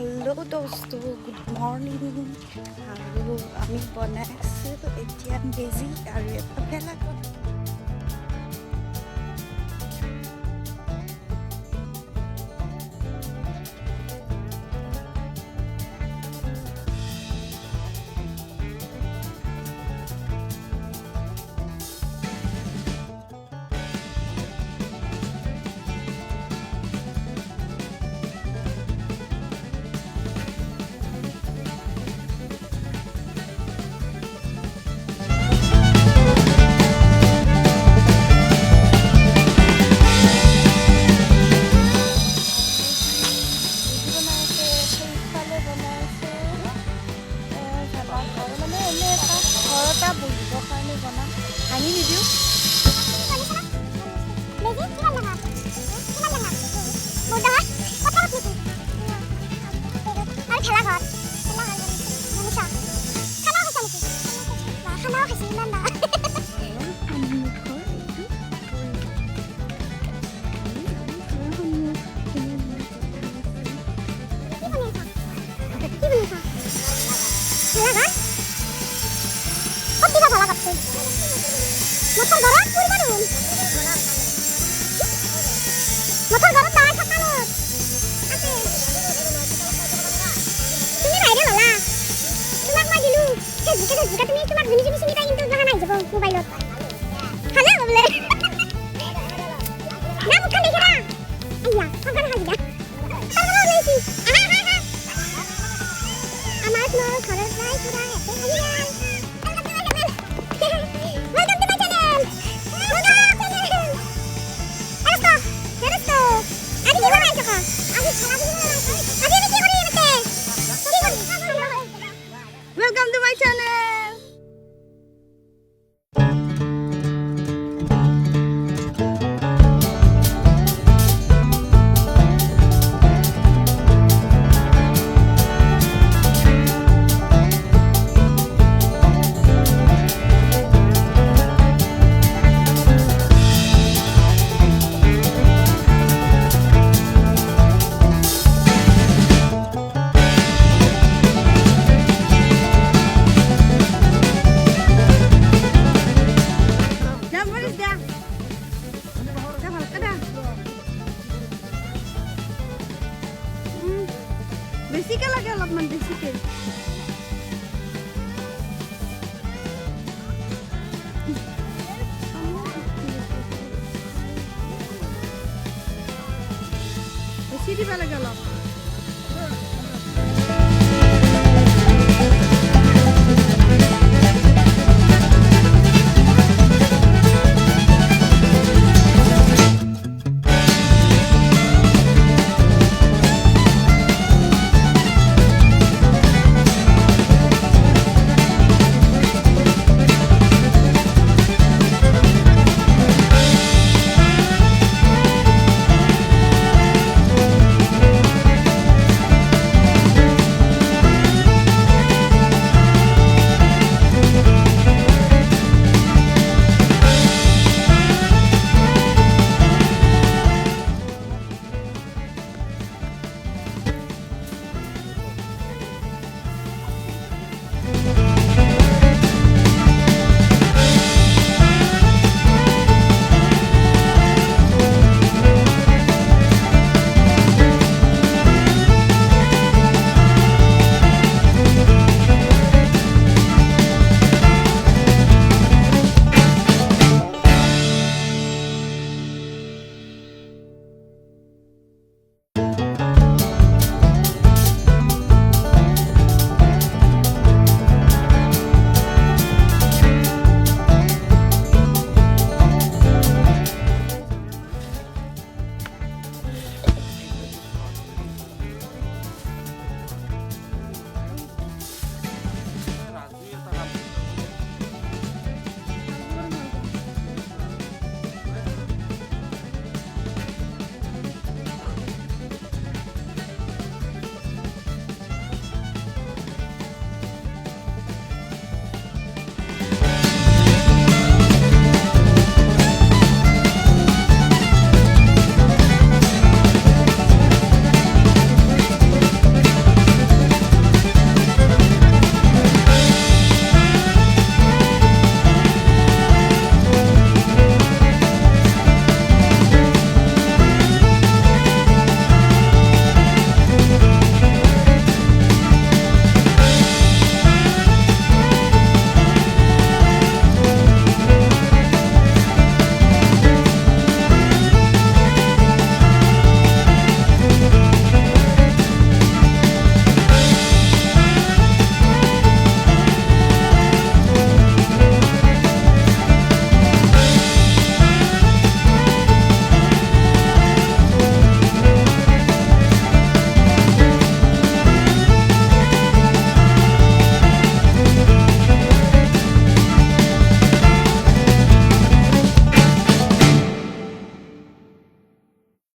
Hello दोस्तों good morning और আমি বনাই আছো এতিয়া বেজি আৰু এটা ফেলা ঘৰটা বহিবৰ কাৰণে বনাম আনি নিদিওঁ motor garot purba dun motor garot ta sakanut ase tumi baire lola tumak ma dilu Facebook tumi tumak juni juni sini ta kintu jaga nai jabo mobile ot hala boble na mukhan dekhe na ayya hogan hajda targala leisi amar no kharar jai pura ete ayya Welcome to my channel. বেছিকে লাগে অলপমান বেছিকে বেছি দিব লাগে অলপ